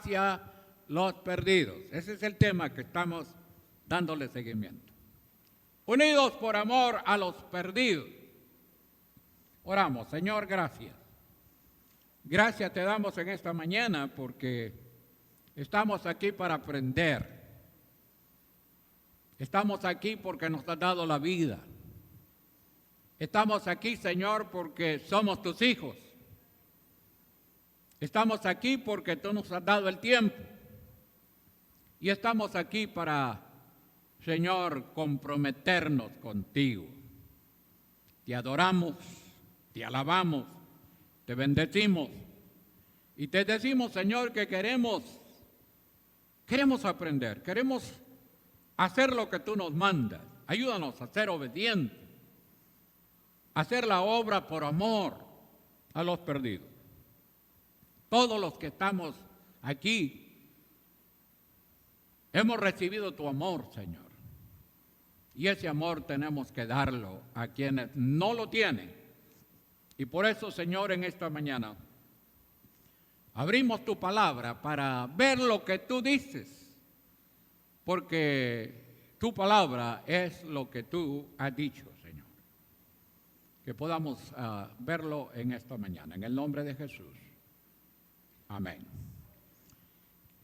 hacia los perdidos. Ese es el tema que estamos dándole seguimiento. Unidos por amor a los perdidos. Oramos. Señor, gracias. Gracias te damos en esta mañana porque estamos aquí para aprender. Estamos aquí porque nos has dado la vida. Estamos aquí, Señor, porque somos tus hijos. Estamos aquí porque tú nos has dado el tiempo. Y estamos aquí para, Señor, comprometernos contigo. Te adoramos, te alabamos, te bendecimos. Y te decimos, Señor, que queremos aprender, queremos hacer lo que tú nos mandas. Ayúdanos a ser obedientes, a hacer la obra por amor a los perdidos. Todos los que estamos aquí hemos recibido tu amor, Señor. Y ese amor tenemos que darlo a quienes no lo tienen. Y por eso, Señor, en esta mañana abrimos tu palabra para ver lo que tú dices. Porque tu palabra es lo que tú has dicho, Señor. Que podamos verlo en esta mañana. En el nombre de Jesús. Amén.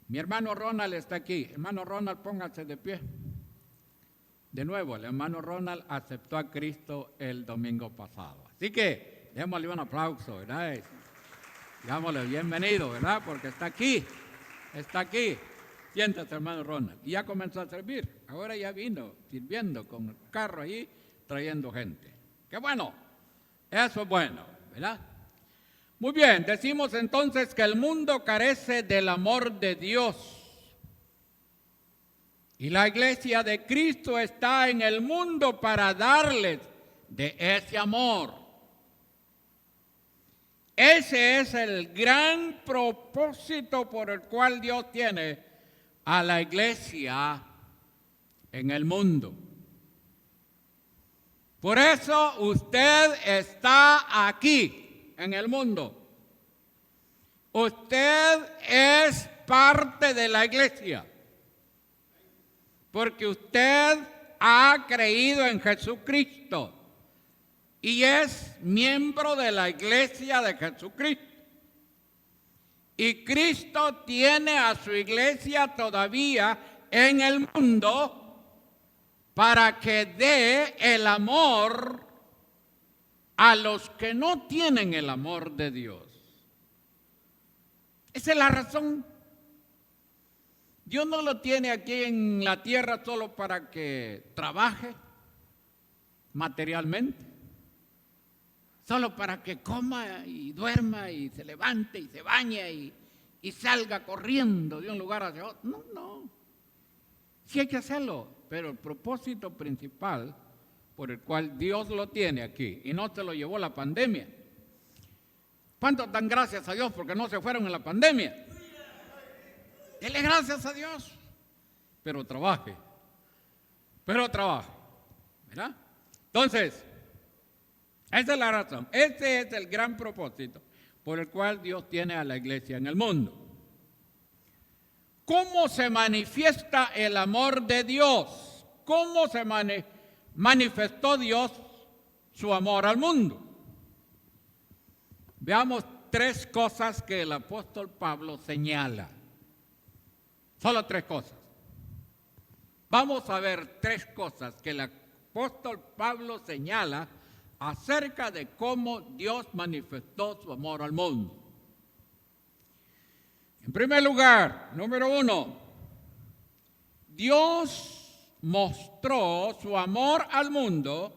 Mi hermano Ronald está aquí. Hermano Ronald, póngase de pie. De nuevo, el hermano Ronald aceptó a Cristo el domingo pasado. Así que démosle un aplauso, ¿verdad? Digámosle bienvenido, ¿verdad? Porque está aquí. Está aquí. Siéntate, hermano Ronald. Y ya comenzó a servir. Ahora ya vino sirviendo con el carro ahí, trayendo gente. ¡Qué bueno! Eso es bueno, ¿verdad? Muy bien, decimos entonces que el mundo carece del amor de Dios. Y la iglesia de Cristo está en el mundo para darles de ese amor. Ese es el gran propósito por el cual Dios tiene a la iglesia en el mundo. Por eso usted está aquí en el mundo. Usted es parte de la iglesia. Porque usted ha creído en Jesucristo y es miembro de la iglesia de Jesucristo. Y Cristo tiene a su iglesia todavía en el mundo para que dé el amor a los que no tienen el amor de Dios. Esa es la razón. Dios no lo tiene aquí en la tierra solo para que trabaje materialmente, solo para que coma y duerma y se levante y se bañe y salga corriendo de un lugar hacia otro. No, no. Sí hay que hacerlo, pero el propósito principal por el cual Dios lo tiene aquí y no se lo llevó la pandemia. ¿Cuántos dan gracias a Dios porque no se fueron en la pandemia? Dele gracias a Dios. Pero trabaje. ¿Verdad? Entonces, esa es la razón. Este es el gran propósito por el cual Dios tiene a la iglesia en el mundo. ¿Cómo se manifiesta el amor de Dios? ¿Cómo se manifestó Dios su amor al mundo? Veamos tres cosas que el apóstol Pablo señala. Solo tres cosas. Vamos a ver tres cosas que el apóstol Pablo señala acerca de cómo Dios manifestó su amor al mundo. En primer lugar, número 1, Dios mostró su amor al mundo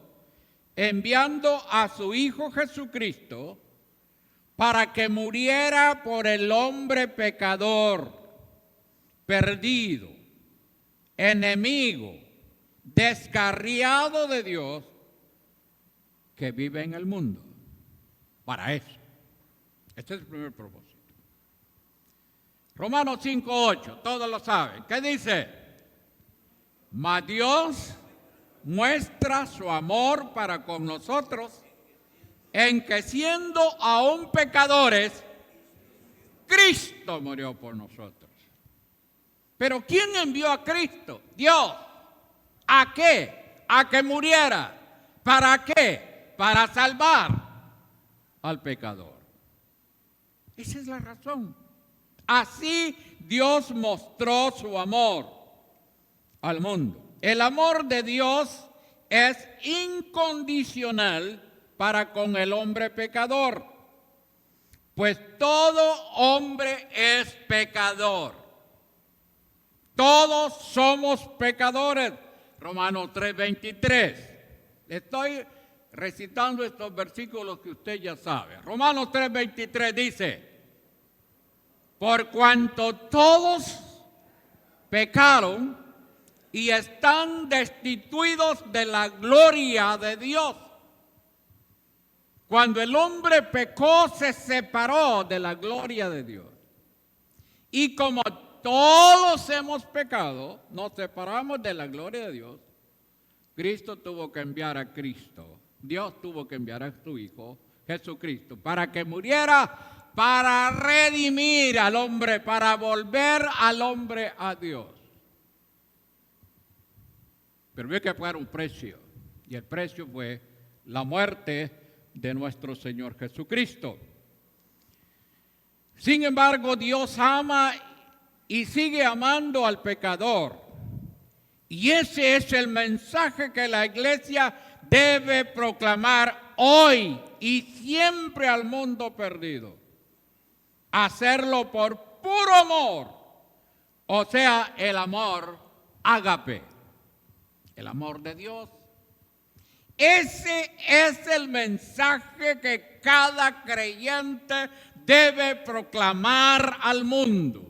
enviando a su Hijo Jesucristo para que muriera por el hombre pecador, perdido, enemigo, descarriado de Dios, que vive en el mundo. Para eso. Este es el primer propósito. Romanos 5:8, todos lo saben. ¿Qué dice? Mas Dios muestra su amor para con nosotros en que siendo aún pecadores, Cristo murió por nosotros. Pero ¿quién envió a Cristo? Dios. ¿A qué? A que muriera. ¿Para qué? Para salvar al pecador. Esa es la razón. Así Dios mostró su amor al mundo. El amor de Dios es incondicional para con el hombre pecador, pues todo hombre es pecador. Todos somos pecadores. Romanos 3:23. Estoy recitando estos versículos que usted ya sabe. Romanos 3:23 dice: por cuanto todos pecaron y están destituidos de la gloria de Dios. Cuando el hombre pecó, se separó de la gloria de Dios. Y como todos hemos pecado, nos separamos de la gloria de Dios. Cristo tuvo que enviar a Cristo. Dios tuvo que enviar a su Hijo, Jesucristo, para que muriera, para redimir al hombre, para volver al hombre a Dios. Pero había que pagar un precio, y el precio fue la muerte de nuestro Señor Jesucristo. Sin embargo, Dios ama y sigue amando al pecador. Y ese es el mensaje que la iglesia debe proclamar hoy y siempre al mundo perdido. Hacerlo por puro amor, o sea, el amor ágape, el amor de Dios. Ese es el mensaje que cada creyente debe proclamar al mundo.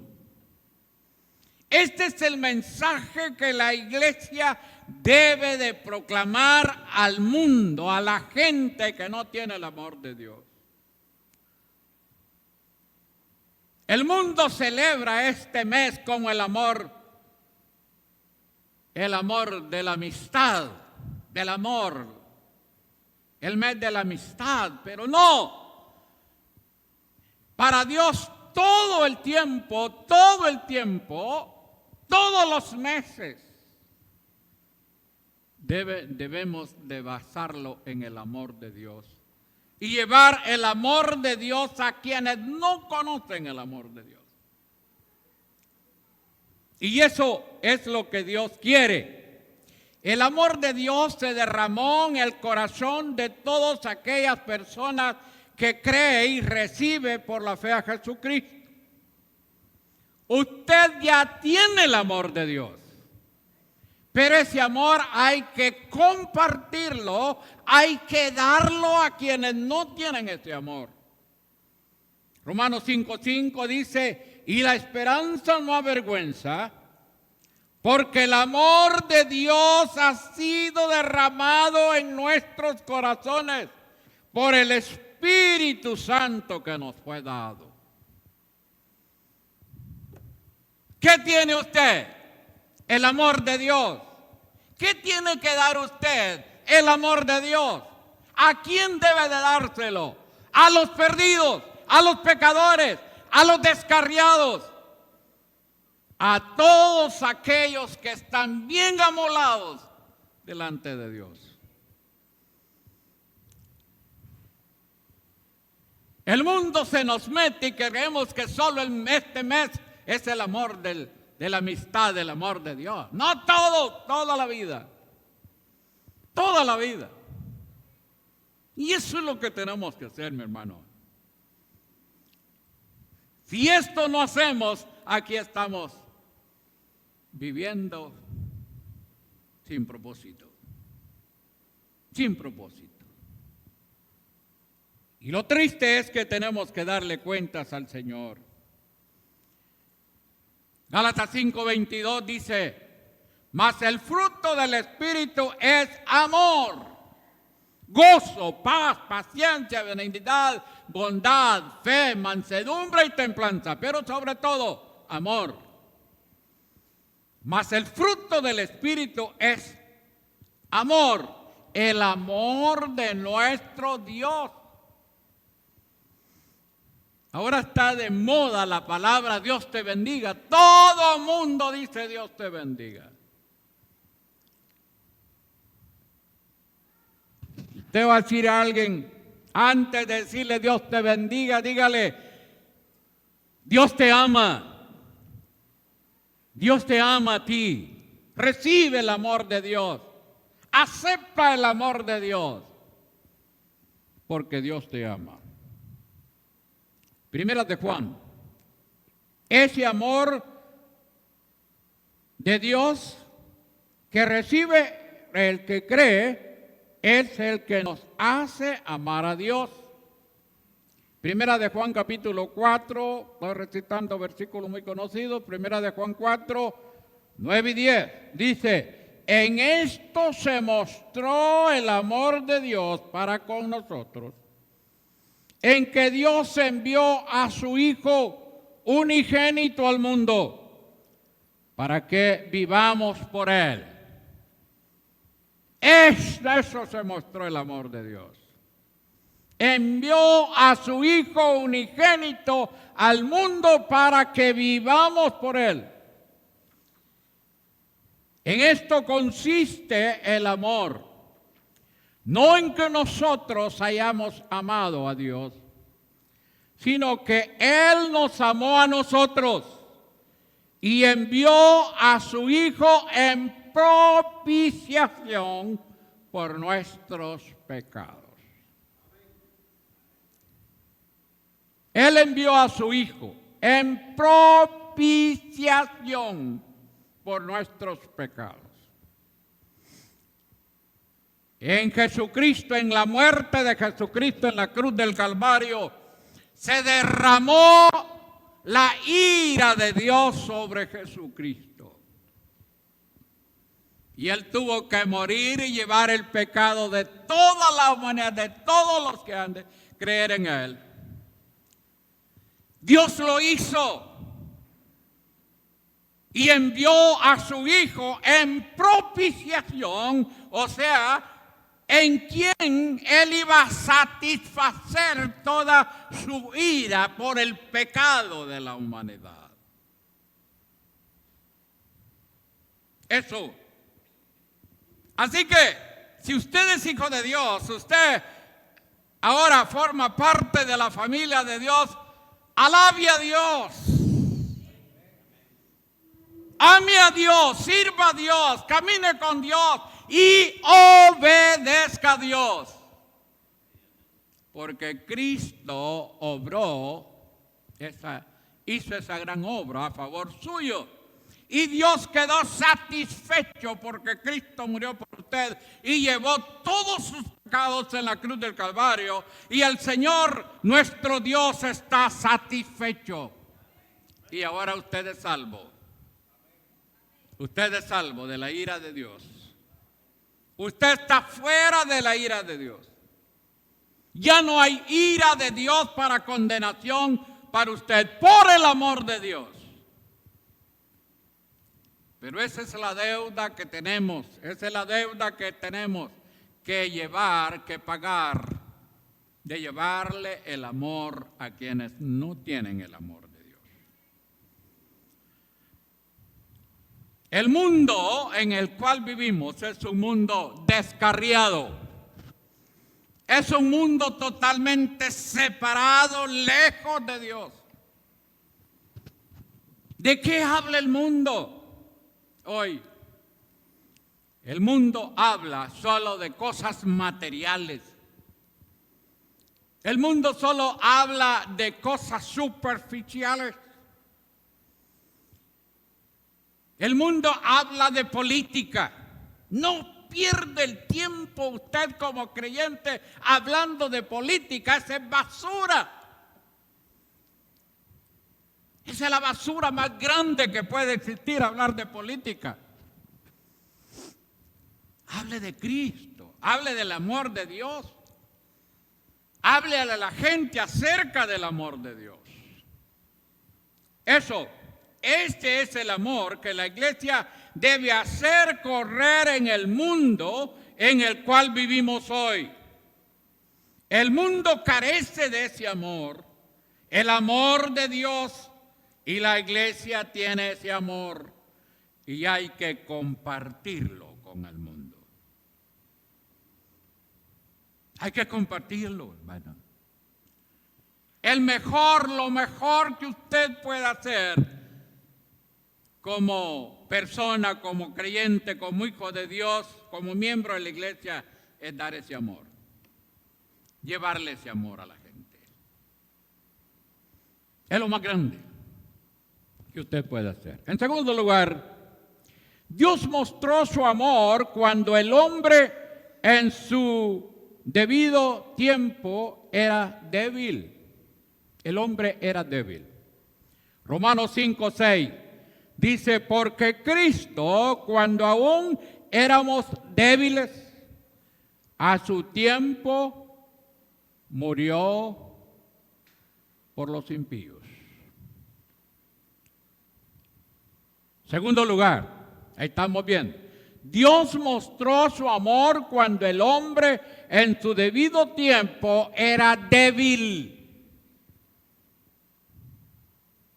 Este es el mensaje que la iglesia debe de proclamar al mundo, a la gente que no tiene el amor de Dios. El mundo celebra este mes como el amor de la amistad, del amor, el mes de la amistad, pero no. Para Dios todo el tiempo, todos los meses, debemos de basarlo en el amor de Dios y llevar el amor de Dios a quienes no conocen el amor de Dios. Y eso es lo que Dios quiere. El amor de Dios se derramó en el corazón de todas aquellas personas que cree y recibe por la fe a Jesucristo. Usted ya tiene el amor de Dios, pero ese amor hay que compartirlo, hay que darlo a quienes no tienen ese amor. Romanos 5:5 dice: y la esperanza no avergüenza, porque el amor de Dios ha sido derramado en nuestros corazones por el Espíritu Santo que nos fue dado. ¿Qué tiene usted? El amor de Dios. ¿Qué tiene que dar usted? El amor de Dios. ¿A quién debe de dárselo? A los perdidos, a los pecadores, a los descarriados, a todos aquellos que están bien amolados delante de Dios. El mundo se nos mete y creemos que solo este mes es el amor de la amistad, del amor de Dios. No todo, toda la vida. Toda la vida. Y eso es lo que tenemos que hacer, mi hermano. Si esto no hacemos, aquí estamos viviendo sin propósito. Sin propósito. Y lo triste es que tenemos que darle cuentas al Señor. Gálatas 5:22 dice: mas el fruto del Espíritu es amor, gozo, paz, paciencia, benignidad, bondad, fe, mansedumbre y templanza, pero sobre todo, amor. Mas el fruto del Espíritu es amor, el amor de nuestro Dios. Ahora está de moda la palabra Dios te bendiga. Todo mundo dice Dios te bendiga. Usted va a decir a alguien, antes de decirle Dios te bendiga, dígale, Dios te ama. Dios te ama a ti. Recibe el amor de Dios. Acepta el amor de Dios. Porque Dios te ama. Primera de Juan. Ese amor de Dios que recibe el que cree es el que nos hace amar a Dios. Primera de Juan capítulo 4, estoy recitando versículos muy conocidos. Primera de Juan 4, 9 y 10. Dice, en esto se mostró el amor de Dios para con nosotros, en que Dios envió a su Hijo unigénito al mundo, para que vivamos por Él. Eso se mostró el amor de Dios. Envió a su Hijo unigénito al mundo para que vivamos por Él. En esto consiste el amor. No en que nosotros hayamos amado a Dios, sino que Él nos amó a nosotros y envió a su Hijo en propiciación por nuestros pecados. Él envió a su Hijo en propiciación por nuestros pecados. En Jesucristo, en la muerte de Jesucristo en la cruz del Calvario, se derramó la ira de Dios sobre Jesucristo. Y Él tuvo que morir y llevar el pecado de toda la humanidad, de todos los que han de creer en Él. Dios lo hizo y envió a su Hijo en propiciación, o sea, en quien Él iba a satisfacer toda su ira por el pecado de la humanidad. Eso. Así que, si usted es hijo de Dios, usted ahora forma parte de la familia de Dios, alabe a Dios. Ame a Dios, sirva a Dios, camine con Dios y obedezca a Dios. Porque Cristo hizo esa gran obra a favor suyo. Y Dios quedó satisfecho porque Cristo murió por usted y llevó todos sus pecados en la cruz del Calvario. Y el Señor, nuestro Dios, está satisfecho. Y ahora usted es salvo. Usted es salvo de la ira de Dios. Usted está fuera de la ira de Dios. Ya no hay ira de Dios para condenación para usted por el amor de Dios. Pero esa es la deuda que tenemos. Esa es la deuda que tenemos que llevar, que pagar, de llevarle el amor a quienes no tienen el amor de Dios. El mundo en el cual vivimos es un mundo descarriado. Es un mundo totalmente separado, lejos de Dios. ¿De qué habla el mundo hoy? El mundo habla solo de cosas materiales. El mundo solo habla de cosas superficiales. El mundo habla de política. No pierde el tiempo usted como creyente hablando de política. Esa es basura. Esa es la basura más grande que puede existir, hablar de política. Hable de Cristo, hable del amor de Dios. Hable a la gente acerca del amor de Dios. Este es el amor que la iglesia debe hacer correr en el mundo en el cual vivimos hoy. El mundo carece de ese amor El amor de Dios, y la iglesia tiene ese amor y hay que compartirlo con el mundo. Hay que compartirlo, hermano. Lo mejor que usted pueda hacer como persona, como creyente, como hijo de Dios, como miembro de la iglesia, es dar ese amor. Llevarle ese amor a la gente. Es lo más grande que usted puede hacer. En segundo lugar, Dios mostró su amor cuando el hombre en su debido tiempo era débil. El hombre era débil. Romanos 5:6 dice, porque Cristo, cuando aún éramos débiles, a su tiempo murió por los impíos. Segundo lugar, ahí estamos viendo. Dios mostró su amor cuando el hombre en su debido tiempo era débil.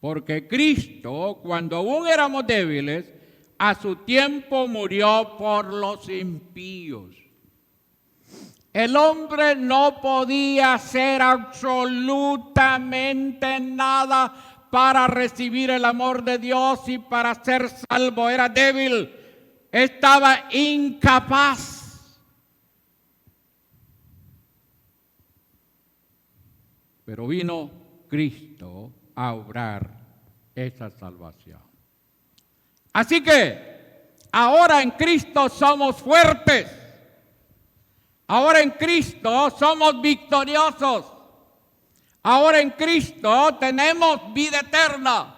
Porque Cristo, cuando aún éramos débiles, a su tiempo murió por los impíos. El hombre no podía hacer absolutamente nada para recibir el amor de Dios y para ser salvo. Era débil, estaba incapaz. Pero vino Cristo a obrar esa salvación. Así que ahora en Cristo somos fuertes. Ahora en Cristo somos victoriosos. Ahora en Cristo tenemos vida eterna.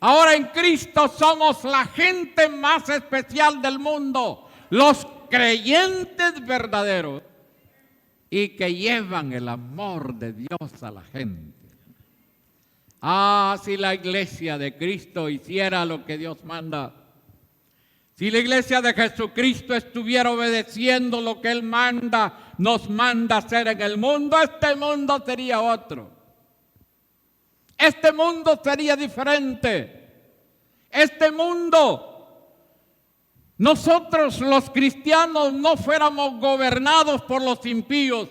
Ahora en Cristo somos la gente más especial del mundo, los creyentes verdaderos y que llevan el amor de Dios a la gente. Ah, si la iglesia de Cristo hiciera lo que Dios manda, si la iglesia de Jesucristo estuviera obedeciendo lo que Él manda, nos manda hacer en el mundo, este mundo sería otro. Este mundo sería diferente. Este mundo, nosotros los cristianos no fuéramos gobernados por los impíos,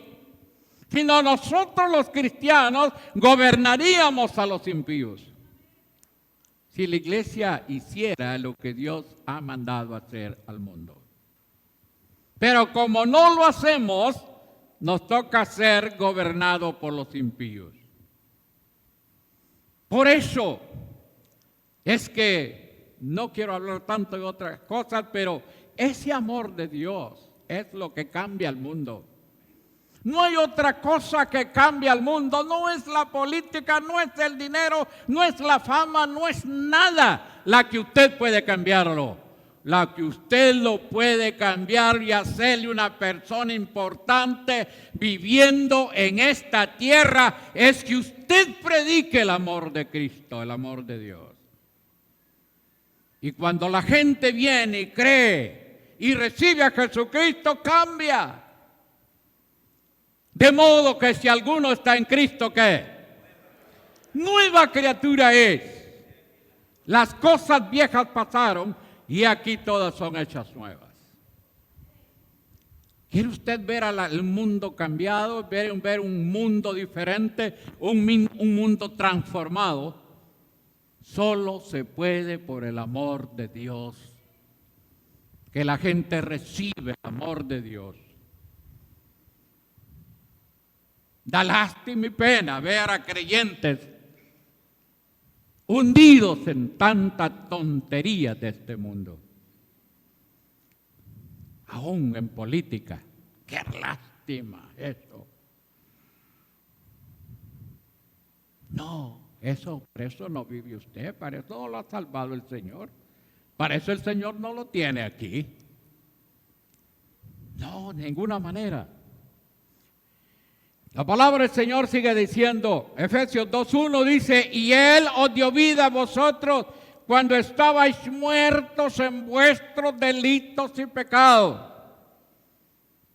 sino nosotros los cristianos gobernaríamos a los impíos. Si la iglesia hiciera lo que Dios ha mandado hacer al mundo. Pero como no lo hacemos, nos toca ser gobernados por los impíos. Por eso es que no quiero hablar tanto de otras cosas, pero ese amor de Dios es lo que cambia el mundo. No hay otra cosa que cambie al mundo, no es la política, no es el dinero, no es la fama, no es nada la que usted puede cambiarlo. La que usted lo puede cambiar y hacerle una persona importante viviendo en esta tierra es que usted predique el amor de Cristo, el amor de Dios. Y cuando la gente viene y cree y recibe a Jesucristo, cambia. De modo que si alguno está en Cristo, ¿qué? Nueva criatura es. Las cosas viejas pasaron y aquí todas son hechas nuevas. ¿Quiere usted ver el mundo cambiado, ver un mundo diferente, un mundo transformado? Solo se puede por el amor de Dios. Que la gente recibe el amor de Dios. Da lástima y pena ver a creyentes hundidos en tanta tontería de este mundo. Aún en política. ¡Qué lástima eso! No, por eso no vive usted, para eso no lo ha salvado el Señor. Para eso el Señor no lo tiene aquí. No, de ninguna manera. La palabra del Señor sigue diciendo, Efesios 2:1 dice, y Él os dio vida a vosotros cuando estabais muertos en vuestros delitos y pecados.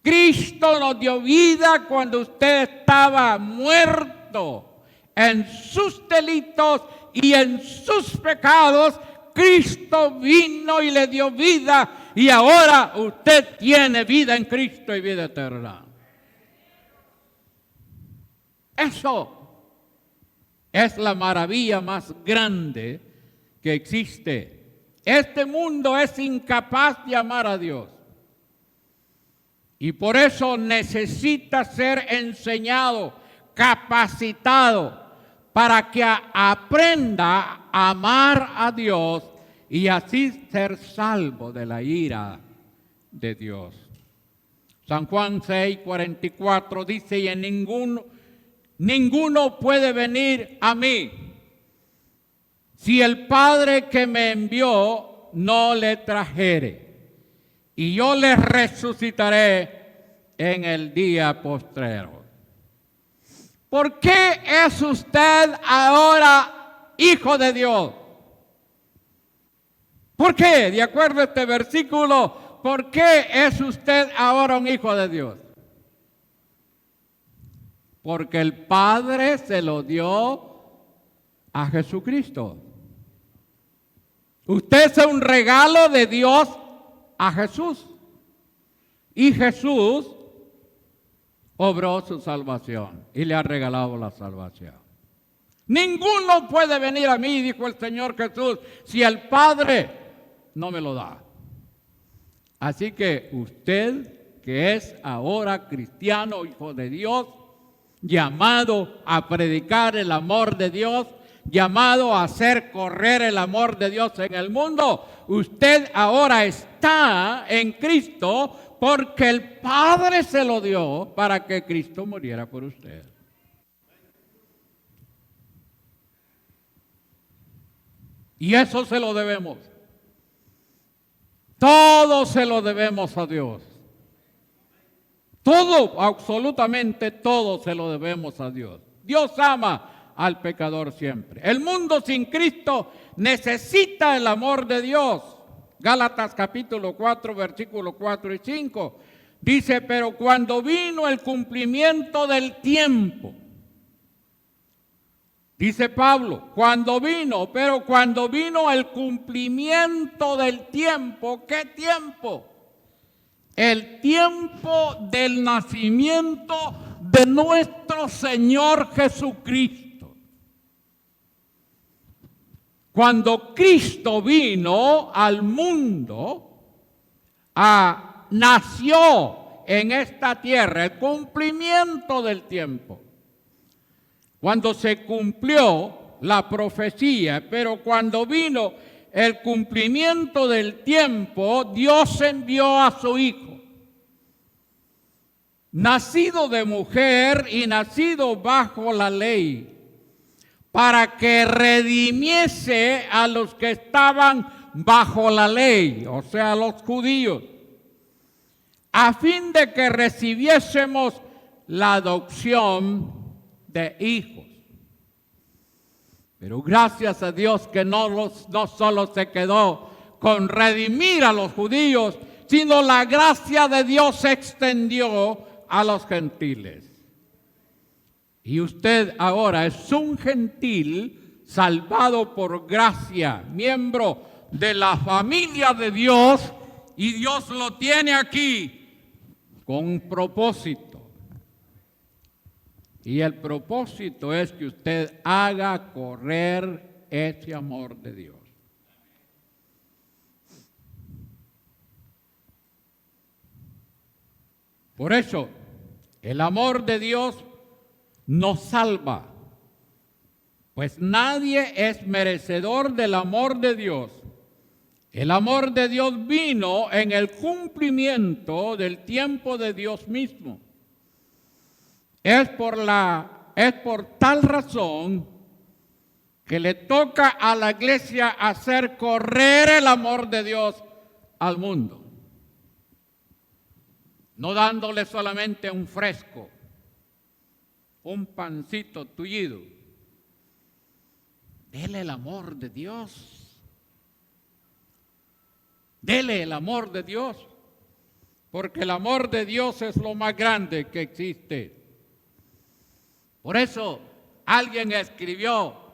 Cristo nos dio vida cuando usted estaba muerto en sus delitos y en sus pecados, Cristo vino y le dio vida, y ahora usted tiene vida en Cristo y vida eterna. Eso es la maravilla más grande que existe. Este mundo es incapaz de amar a Dios. Y por eso necesita ser enseñado, capacitado, para que aprenda a amar a Dios y así ser salvo de la ira de Dios. San Juan 6:44 dice, y en ninguno puede venir a mí si el Padre que me envió no le trajere, y yo le resucitaré en el día postrero. ¿Por qué es usted ahora hijo de Dios? ¿Por qué? De acuerdo a este versículo, ¿por qué es usted ahora un hijo de Dios? Porque el Padre se lo dio a Jesucristo. Usted es un regalo de Dios a Jesús. Y Jesús obró su salvación y le ha regalado la salvación. Ninguno puede venir a mí, dijo el Señor Jesús, si el Padre no me lo da. Así que usted, que es ahora cristiano, hijo de Dios, llamado a predicar el amor de Dios, llamado a hacer correr el amor de Dios en el mundo, usted ahora está en Cristo porque el Padre se lo dio para que Cristo muriera por usted. Y eso se lo debemos. Todo se lo debemos a Dios. Todo, absolutamente todo se lo debemos a Dios. Dios ama al pecador siempre. El mundo sin Cristo necesita el amor de Dios. Gálatas capítulo 4, versículos 4 y 5. Dice, pero cuando vino el cumplimiento del tiempo, dice Pablo, cuando vino el cumplimiento del tiempo, ¿qué tiempo? El tiempo del nacimiento de nuestro Señor Jesucristo. Cuando Cristo vino al mundo, nació en esta tierra, el cumplimiento del tiempo. Cuando se cumplió la profecía, pero cuando vino el cumplimiento del tiempo, Dios envió a su Hijo, nacido de mujer y nacido bajo la ley, para que redimiese a los que estaban bajo la ley, o sea, los judíos, a fin de que recibiésemos la adopción de hijos. Pero gracias a Dios que no solo se quedó con redimir a los judíos, sino la gracia de Dios se extendió a los gentiles. Y usted ahora es un gentil salvado por gracia, miembro de la familia de Dios, y Dios lo tiene aquí con un propósito. Y el propósito es que usted haga correr ese amor de Dios. Por eso, el amor de Dios nos salva, pues nadie es merecedor del amor de Dios. El amor de Dios vino en el cumplimiento del tiempo de Dios mismo. Es por tal razón que le toca a la iglesia hacer correr el amor de Dios al mundo. No dándole solamente un fresco, un pancito tullido. Dele el amor de Dios. Dele el amor de Dios. Porque el amor de Dios es lo más grande que existe. Por eso alguien escribió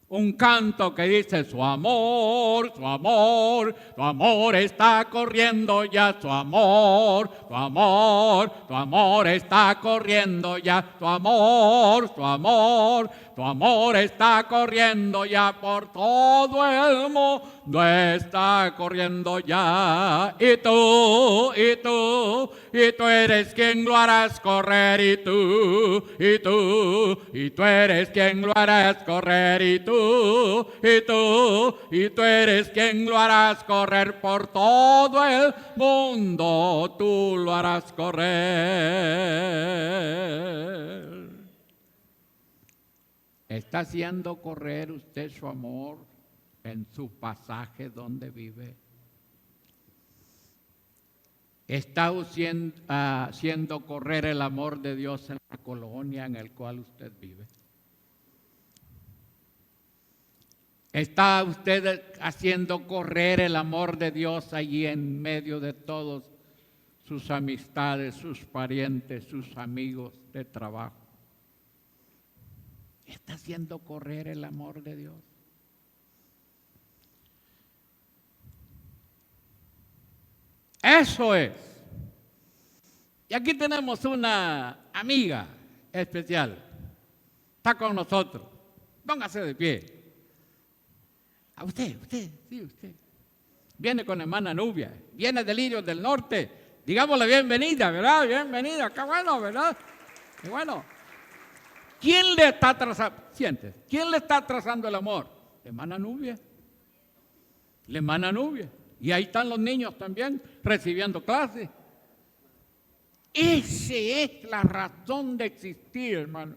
un canto que dice: su amor, su amor, tu amor está corriendo ya, tu amor, tu amor, tu amor está corriendo ya, tu amor, tu amor, tu amor está corriendo ya por todo el mundo, está corriendo ya. Y tú eres quien lo harás correr, y tú eres quien lo harás correr, y tú eres quien lo harás correr por todo el mundo, tú lo harás correr. ¿Está haciendo correr usted su amor en su pasaje donde vive? ¿Está haciendo correr el amor de Dios en la colonia en la cual usted vive? ¿Está usted haciendo correr el amor de Dios allí en medio de todos sus amistades, sus parientes, sus amigos de trabajo? ¿Está haciendo correr el amor de Dios? Eso es. Y aquí tenemos una amiga especial. Está con nosotros. Póngase de pie. A usted. Viene con hermana Nubia. Viene de Lirios del Norte. Digámosle bienvenida, ¿verdad? Bienvenida. Qué bueno, ¿verdad? Qué bueno. ¿Quién le está trazando? Siente. ¿Quién le está trazando el amor? La hermana Nubia. La hermana Nubia. Y ahí están los niños también recibiendo clases. Esa es la razón de existir, hermano.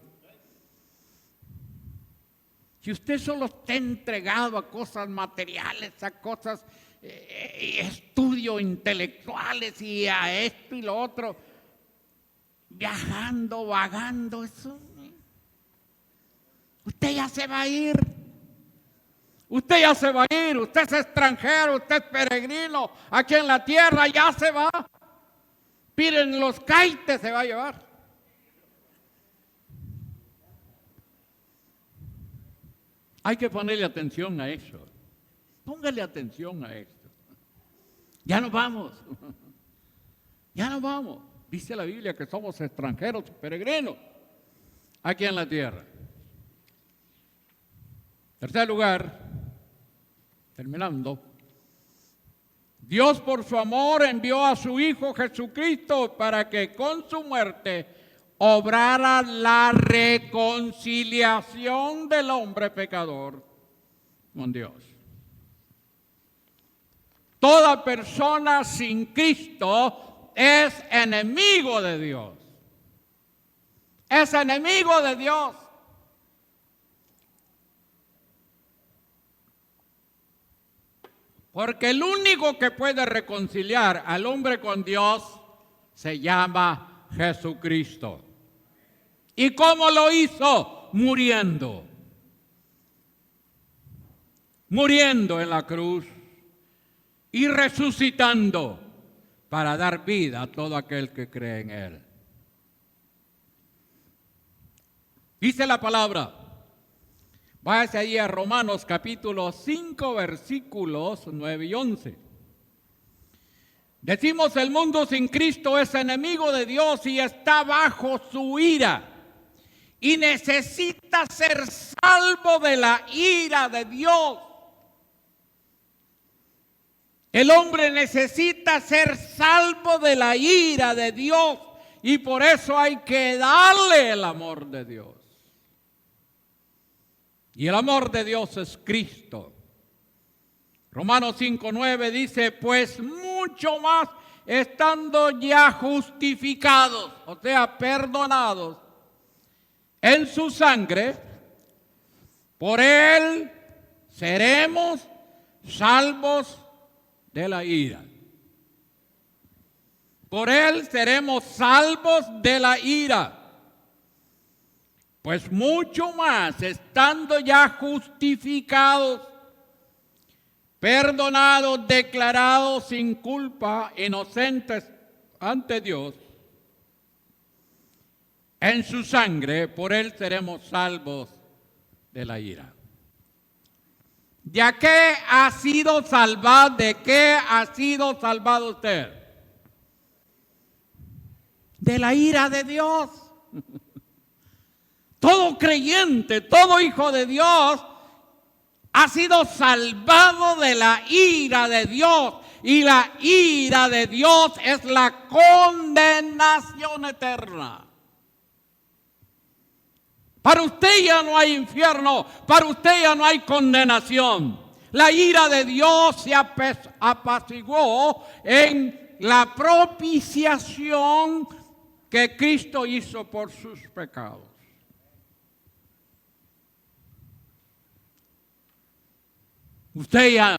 Si usted solo está entregado a cosas materiales, a cosas, estudios intelectuales y a esto y lo otro, viajando, vagando, eso, usted ya se va a ir. Usted ya se va a ir, usted es extranjero, usted es peregrino, aquí en la tierra ya se va. Piden los caites, se va a llevar. Hay que ponerle atención a eso. Póngale atención a esto. Ya nos vamos. Ya nos vamos. Dice la Biblia que somos extranjeros, peregrinos, aquí en la tierra. Tercer lugar, terminando, Dios por su amor envió a su Hijo Jesucristo para que con su muerte obrara la reconciliación del hombre pecador con Dios. Toda persona sin Cristo es enemigo de Dios. Es enemigo de Dios. Porque el único que puede reconciliar al hombre con Dios se llama Jesucristo. ¿Y cómo lo hizo? Muriendo. Muriendo en la cruz y resucitando para dar vida a todo aquel que cree en Él. Dice la palabra. Váyase allí a Romanos capítulo 5, versículos 9 y 11. Decimos: el mundo sin Cristo es enemigo de Dios y está bajo su ira. Y necesita ser salvo de la ira de Dios. El hombre necesita ser salvo de la ira de Dios. Y por eso hay que darle el amor de Dios. Y el amor de Dios es Cristo. Romanos 5:9 dice: pues mucho más estando ya justificados, o sea, perdonados en su sangre, por Él seremos salvos de la ira. Por Él seremos salvos de la ira. Pues mucho más, estando ya justificados, perdonados, declarados sin culpa, inocentes ante Dios, en su sangre, por él seremos salvos de la ira. ¿De qué ha sido salvado? ¿De qué ha sido salvado usted? De la ira de Dios. Todo creyente, todo hijo de Dios ha sido salvado de la ira de Dios. Y la ira de Dios es la condenación eterna. Para usted ya no hay infierno, para usted ya no hay condenación. La ira de Dios se apaciguó en la propiciación que Cristo hizo por sus pecados.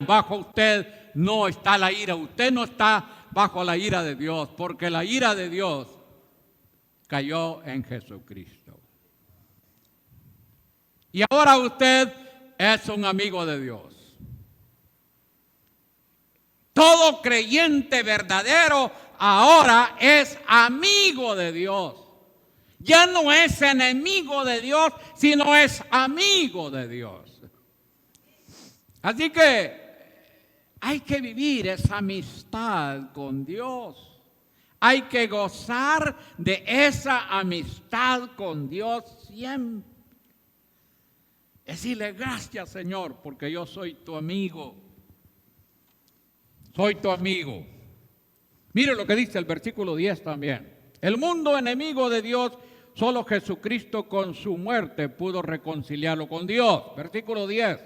Bajo usted no está la ira, usted no está bajo la ira de Dios, porque la ira de Dios cayó en Jesucristo. Y ahora usted es un amigo de Dios. Todo creyente verdadero ahora es amigo de Dios. Ya no es enemigo de Dios, sino es amigo de Dios. Así que hay que vivir esa amistad con Dios. Hay que gozar de esa amistad con Dios siempre. Decirle gracias, Señor, porque yo soy tu amigo. Soy tu amigo. Mire lo que dice el versículo 10 también. El mundo enemigo de Dios, solo Jesucristo con su muerte pudo reconciliarlo con Dios. Versículo 10.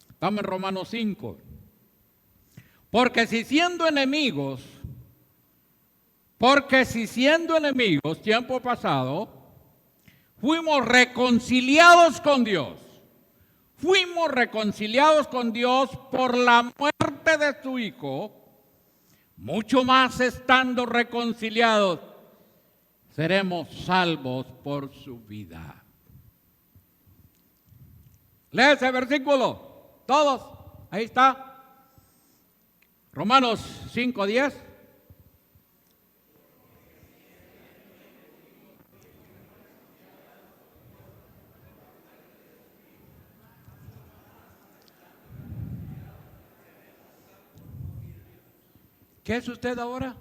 Estamos en Romanos 5. Porque si siendo enemigos, tiempo pasado, fuimos reconciliados con Dios. Fuimos reconciliados con Dios por la muerte de su Hijo, mucho más estando reconciliados, seremos salvos por su vida. Lee ese versículo, todos, ahí está. Romanos 5:10. ¿Qué es usted ahora?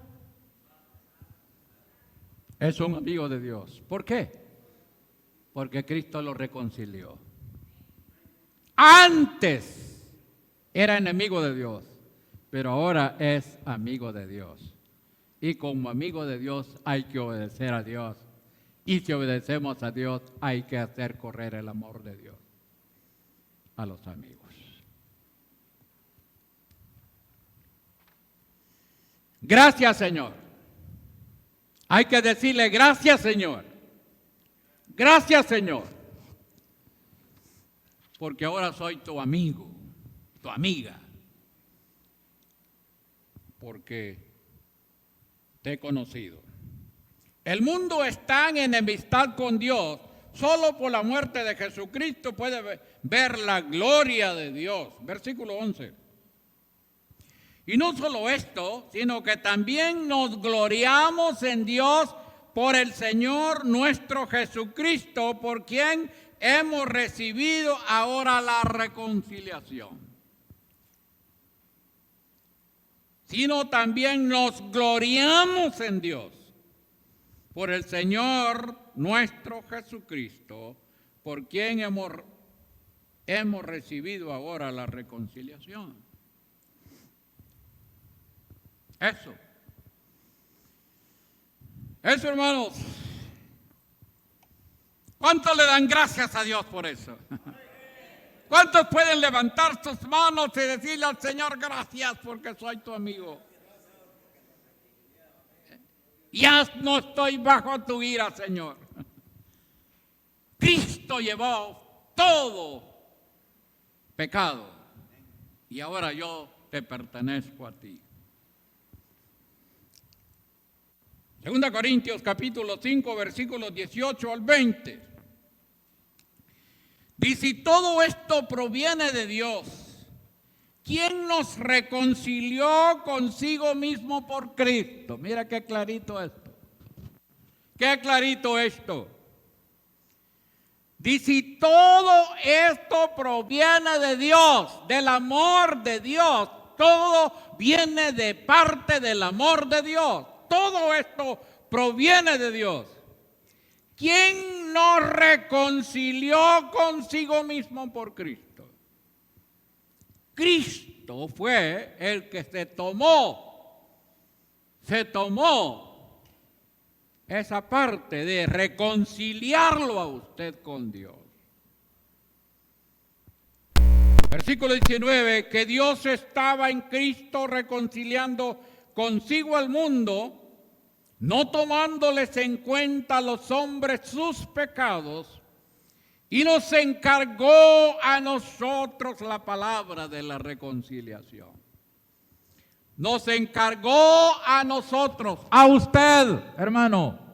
Es un amigo de Dios. ¿Por qué? Porque Cristo lo reconcilió. Antes era enemigo de Dios, pero ahora es amigo de Dios. Y como amigo de Dios hay que obedecer a Dios. Y si obedecemos a Dios hay que hacer correr el amor de Dios a los amigos. Gracias, Señor. Hay que decirle gracias, Señor. Gracias, Señor. Porque ahora soy tu amigo, tu amiga. Porque te he conocido. El mundo está en enemistad con Dios. Solo por la muerte de Jesucristo puede ver la gloria de Dios. Versículo 11. Y no solo esto, sino que también nos gloriamos en Dios por el Señor nuestro Jesucristo, por quien hemos recibido ahora la reconciliación. Sino también nos gloriamos en Dios por el Señor nuestro Jesucristo, por quien hemos recibido ahora la reconciliación. Eso, hermanos. ¿Cuántos le dan gracias a Dios por eso? ¿Cuántos pueden levantar sus manos y decirle al Señor gracias porque soy tu amigo? Ya no estoy bajo tu ira, Señor. Cristo llevó todo pecado y ahora yo te pertenezco a ti. 2 Corintios capítulo 5, versículos 18 al 20. Dice, todo esto proviene de Dios, quien nos reconcilió consigo mismo por Cristo. Mira qué clarito esto. Qué clarito esto. Dice, y todo esto proviene de Dios, del amor de Dios. Todo viene de parte del amor de Dios. Todo esto proviene de Dios. ¿Quién nos reconcilió consigo mismo por Cristo? Cristo fue el que se tomó esa parte de reconciliarlo a usted con Dios. Versículo 19, que Dios estaba en Cristo reconciliando consigo al mundo, no tomándoles en cuenta a los hombres sus pecados, y nos encargó a nosotros la palabra de la reconciliación. Nos encargó a nosotros, a usted, hermano.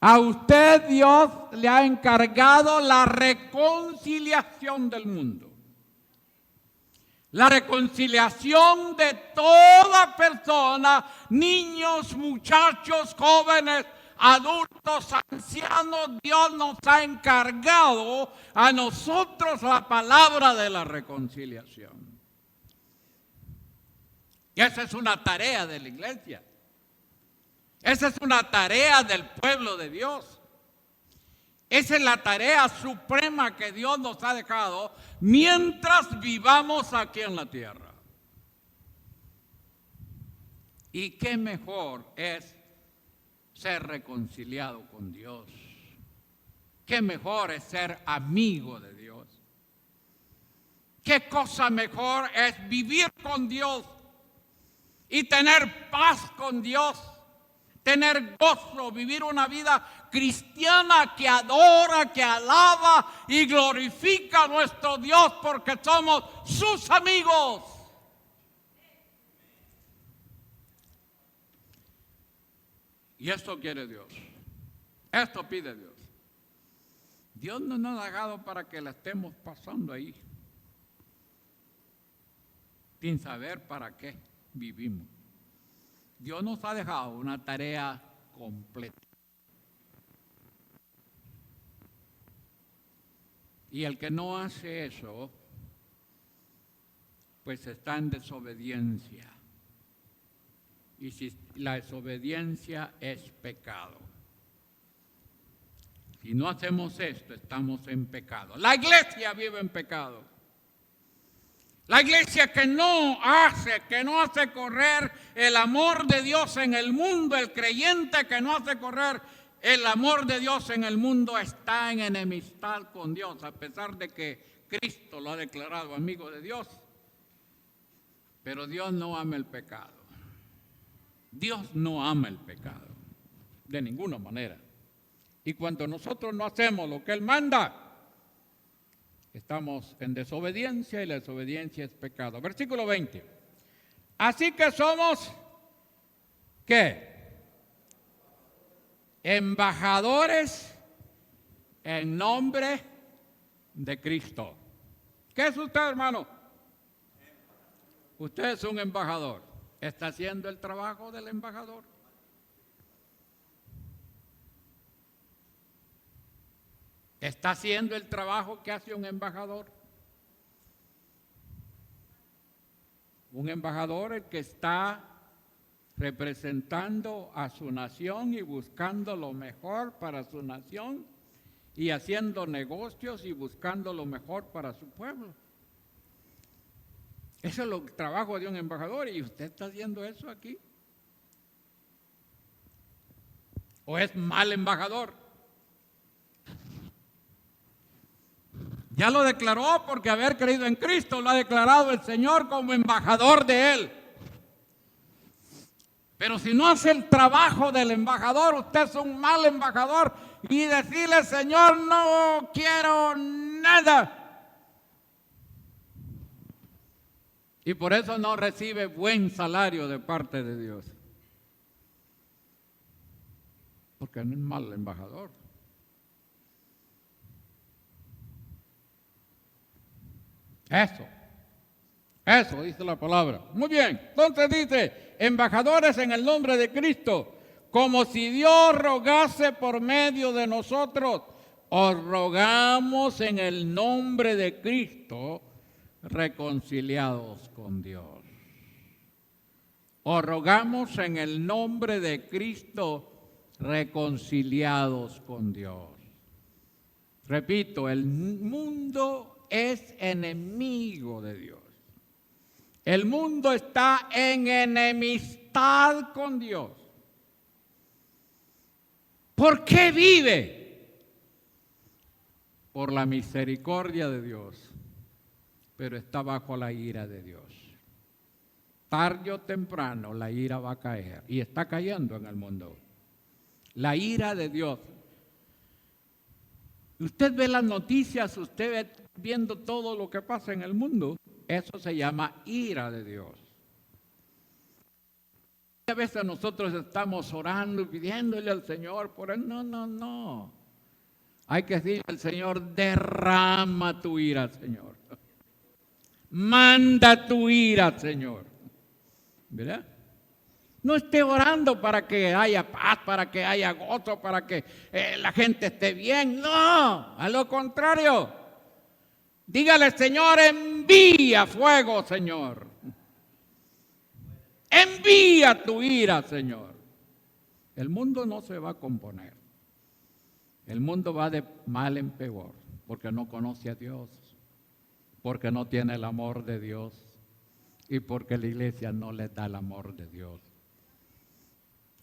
A usted Dios le ha encargado la reconciliación del mundo. La reconciliación de toda persona, niños, muchachos, jóvenes, adultos, ancianos. Dios nos ha encargado a nosotros la palabra de la reconciliación. Y esa es una tarea de la iglesia. Esa es una tarea del pueblo de Dios. Esa es la tarea suprema que Dios nos ha dejado mientras vivamos aquí en la tierra. Y qué mejor es ser reconciliado con Dios. Qué mejor es ser amigo de Dios. Qué cosa mejor es vivir con Dios y tener paz con Dios. Tener gozo, vivir una vida cristiana que adora, que alaba y glorifica a nuestro Dios porque somos sus amigos. Y esto quiere Dios. Esto pide Dios. Dios no nos ha dejado para que la estemos pasando ahí, sin saber para qué vivimos. Dios nos ha dejado una tarea completa. Y el que no hace eso, pues está en desobediencia. Y si la desobediencia es pecado. Si no hacemos esto, estamos en pecado. La iglesia vive en pecado. La iglesia que no hace correr el amor de Dios en el mundo, el creyente que no hace correr el amor de Dios en el mundo está en enemistad con Dios, a pesar de que Cristo lo ha declarado amigo de Dios. Pero Dios no ama el pecado. Dios no ama el pecado, de ninguna manera. Y cuando nosotros no hacemos lo que Él manda, estamos en desobediencia y la desobediencia es pecado. Versículo 20. Así que somos, ¿qué? Embajadores en nombre de Cristo. ¿Qué es usted, hermano? Usted es un embajador. ¿Está haciendo el trabajo del embajador? ¿Está haciendo el trabajo que hace un embajador? Un embajador el que está representando a su nación y buscando lo mejor para su nación y haciendo negocios y buscando lo mejor para su pueblo. Eso es el trabajo de un embajador. ¿Y usted está haciendo eso aquí? ¿O es mal embajador? Ya lo declaró porque haber creído en Cristo lo ha declarado el Señor como embajador de Él. Pero si no hace el trabajo del embajador, usted es un mal embajador y decirle, Señor, no quiero nada. Y por eso no recibe buen salario de parte de Dios. Porque no es mal embajador. Eso dice la palabra. Muy bien, entonces dice, embajadores en el nombre de Cristo, como si Dios rogase por medio de nosotros. os rogamos en el nombre de Cristo, reconciliados con Dios. Os rogamos en el nombre de Cristo, reconciliados con Dios. Repito, el mundo es enemigo de Dios. El mundo está en enemistad con Dios. ¿Por qué vive? Por la misericordia de Dios, pero está bajo la ira de Dios. Tarde o temprano la ira va a caer y está cayendo en el mundo. La ira de Dios. Usted ve las noticias, usted ve viendo todo lo que pasa en el mundo. Eso se llama ira de Dios. A veces nosotros estamos orando y pidiéndole al Señor por él. No. Hay que decirle al Señor, derrama tu ira, Señor. Manda tu ira, Señor. ¿Verdad? No esté orando para que haya paz, para que haya gozo, para que la gente esté bien. No, a lo contrario. Dígale, Señor, envía fuego, Señor. Envía tu ira, Señor. El mundo no se va a componer. El mundo va de mal en peor, porque no conoce a Dios, porque no tiene el amor de Dios y porque la iglesia no le da el amor de Dios.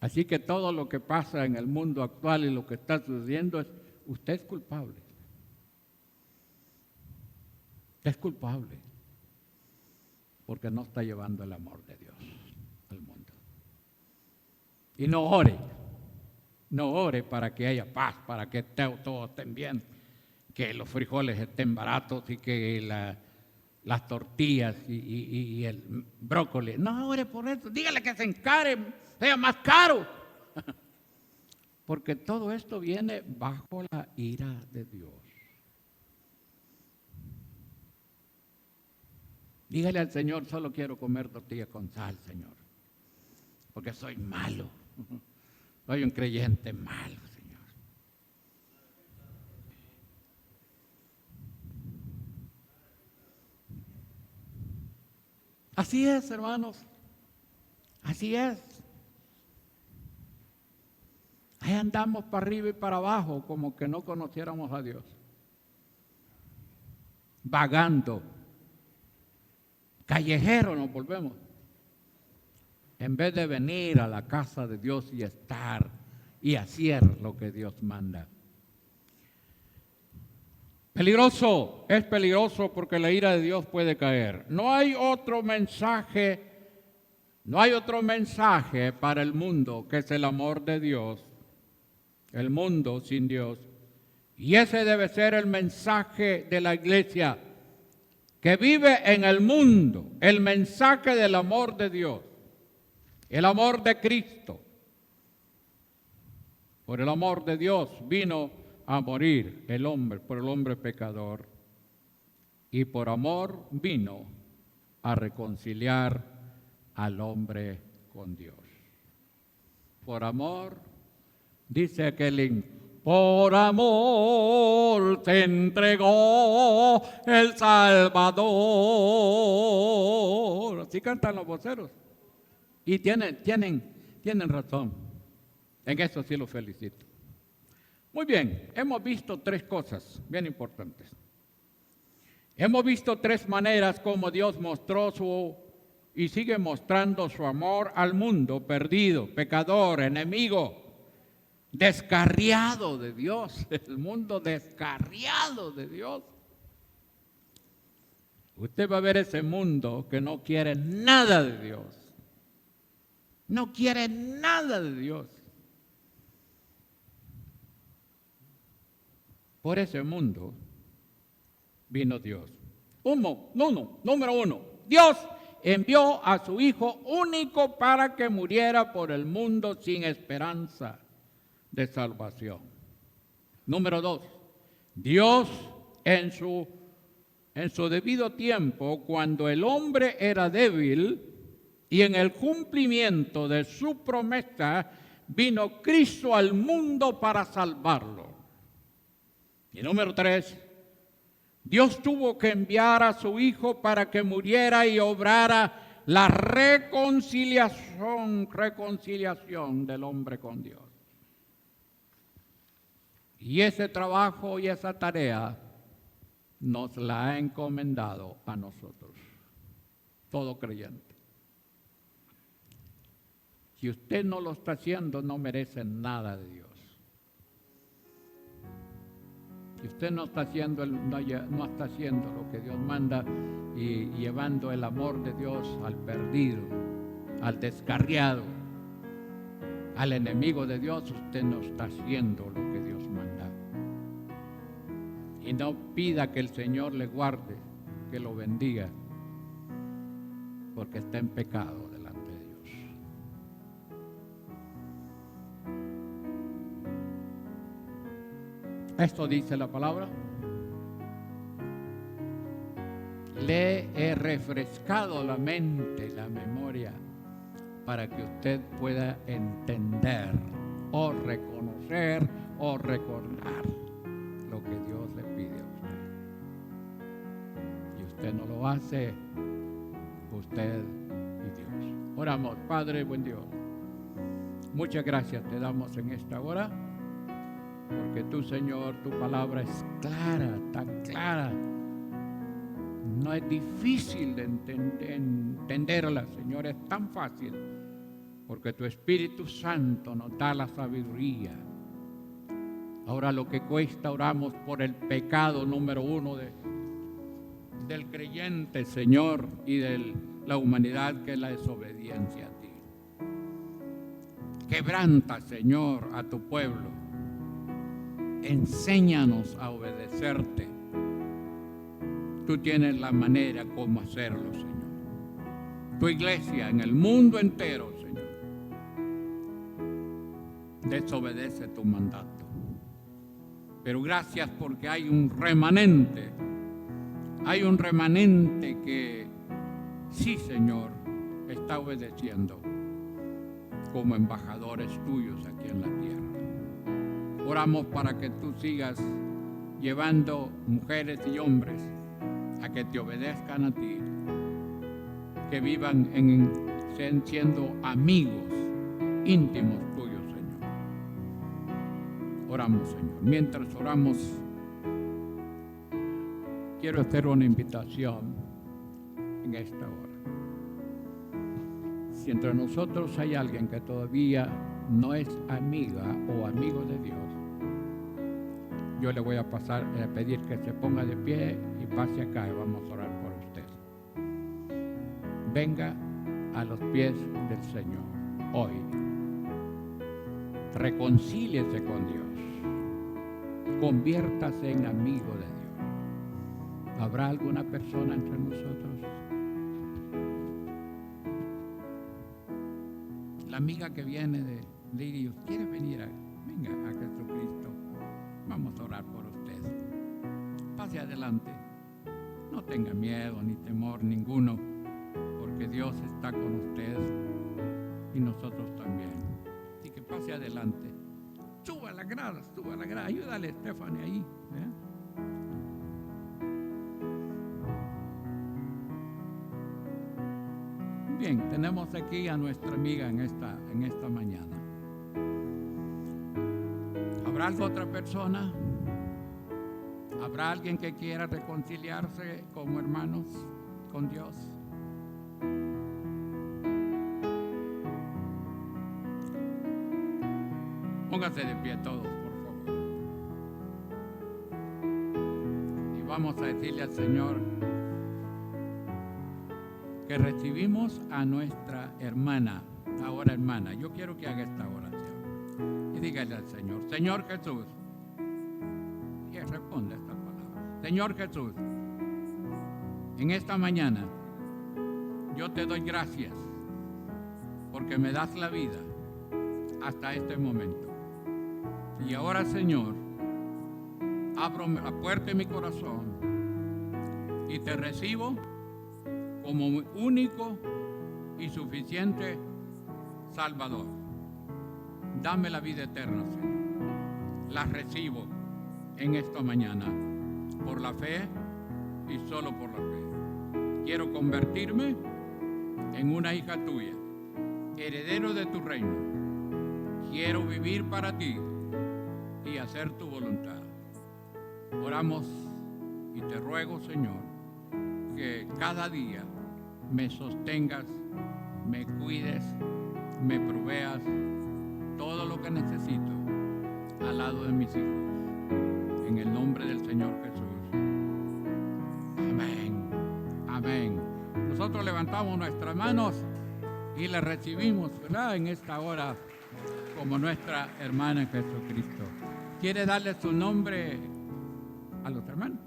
Así que todo lo que pasa en el mundo actual y lo que está sucediendo usted es culpable. Usted es culpable porque no está llevando el amor de Dios al mundo. Y no ore para que haya paz, para que todos estén bien, que los frijoles estén baratos y que las tortillas y el brócoli. No ore por eso, dígale que se encare, sea más caro. Porque todo esto viene bajo la ira de Dios. Dígale al Señor, solo quiero comer tortillas con sal, Señor, porque soy malo. Soy un creyente malo, Señor. Así es, hermanos. Así es. Ahí andamos para arriba y para abajo, como que no conociéramos a Dios. Vagando. Callejero nos volvemos. En vez de venir a la casa de Dios y estar y hacer lo que Dios manda. Peligroso, es peligroso porque la ira de Dios puede caer. No hay otro mensaje para el mundo que es el amor de Dios. El mundo sin Dios. Y ese debe ser el mensaje de la iglesia que vive en el mundo, el mensaje del amor de Dios. El amor de Cristo. Por el amor de Dios vino a morir el hombre, por el hombre pecador. Y por amor vino a reconciliar al hombre con Dios. Por amor, dice aquel, por amor te entregó el Salvador. Así cantan los voceros. Y tienen razón. En eso sí los felicito. Muy bien, hemos visto tres cosas bien importantes. Hemos visto tres maneras como Dios mostró y sigue mostrando su amor al mundo perdido, pecador, enemigo, descarriado de Dios. El mundo descarriado de Dios. Usted va a ver ese mundo que no quiere nada de Dios. No quiere nada de Dios. Por ese mundo vino Dios. Número uno. Dios envió a su Hijo único para que muriera por el mundo sin esperanza de salvación. Número dos. Dios en su debido tiempo, cuando el hombre era débil, y en el cumplimiento de su promesa, vino Cristo al mundo para salvarlo. Y número 3, Dios tuvo que enviar a su Hijo para que muriera y obrara la reconciliación del hombre con Dios. Y ese trabajo y esa tarea nos la ha encomendado a nosotros, todo creyente. Si usted no lo está haciendo, no merece nada de Dios. Si usted no está haciendo lo que Dios manda y llevando el amor de Dios al perdido, al descarriado, al enemigo de Dios, usted no está haciendo lo que Dios manda. Y no pida que el Señor le guarde, que lo bendiga, porque está en pecado delante de Dios. Esto dice la palabra. Le he refrescado la mente, la memoria, para que usted pueda entender o reconocer o recordar lo que Dios le pide a usted. Si usted no lo hace, usted y Dios. Oramos. Padre, buen Dios, muchas gracias te damos en esta hora, porque tú, Señor, tu palabra es clara, tan clara. No es difícil de entenderla, Señor, es tan fácil, porque tu Espíritu Santo nos da la sabiduría. Ahora lo que cuesta, oramos por el pecado número 1 del creyente, Señor, y de la humanidad, que es la desobediencia a ti. Quebranta, Señor, a tu pueblo. Enséñanos a obedecerte. Tú tienes la manera como hacerlo, Señor. Tu iglesia en el mundo entero, Señor, desobedece tu mandato. Pero gracias, porque hay un remanente. Hay un remanente que sí, Señor, está obedeciendo como embajadores tuyos aquí en la tierra. Oramos para que tú sigas llevando mujeres y hombres a que te obedezcan a ti, que vivan siendo amigos íntimos tuyos, Señor. Oramos, Señor. Mientras oramos, quiero hacer una invitación en esta hora. Si entre nosotros hay alguien que todavía no es amiga o amigo de Dios, yo le voy a pedir que se ponga de pie y pase acá y vamos a orar por usted. Venga a los pies del Señor hoy. Reconcíliese con Dios. Conviértase en amigo de Dios. ¿Habrá alguna persona entre nosotros? La amiga que viene de Lirio, ¿quiere venir? Venga a Jesucristo. Vamos a orar por usted. Pase adelante. No tenga miedo ni temor ninguno, porque Dios está con usted y nosotros también. Así que pase adelante. Suba la grada. Ayúdale a Stephanie ahí. Bien, tenemos aquí a nuestra amiga en esta mañana. ¿Habrá otra persona? ¿Habrá alguien que quiera reconciliarse como hermanos con Dios? Pónganse de pie todos, por favor. Y vamos a decirle al Señor que recibimos a nuestra hermana, ahora hermana. Yo quiero que haga esta oración. Y dígale al Señor: Señor Jesús, y responde esta palabra. Señor Jesús, en esta mañana yo te doy gracias porque me das la vida hasta este momento. Y ahora, Señor, abro la puerta de mi corazón y te recibo como mi único y suficiente Salvador. Dame la vida eterna, Señor. La recibo en esta mañana, por la fe y solo por la fe. Quiero convertirme en una hija tuya, heredero de tu reino. Quiero vivir para ti y hacer tu voluntad. Oramos y te ruego, Señor, que cada día me sostengas, me cuides, me proveas todo lo que necesito al lado de mis hijos. En el nombre del Señor Jesús. Amén. Amén. Nosotros levantamos nuestras manos y le recibimos, ¿verdad?, en esta hora como nuestra hermana en Jesucristo. ¿Quiere darle su nombre a los hermanos?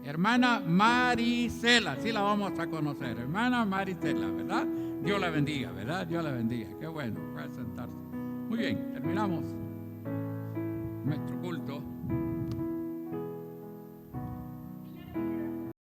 Hermana Marisela, sí la vamos a conocer. Hermana Marisela, ¿verdad? Dios la bendiga, ¿verdad? Dios la bendiga. Qué bueno, puede sentarse. Muy bien, terminamos nuestro culto.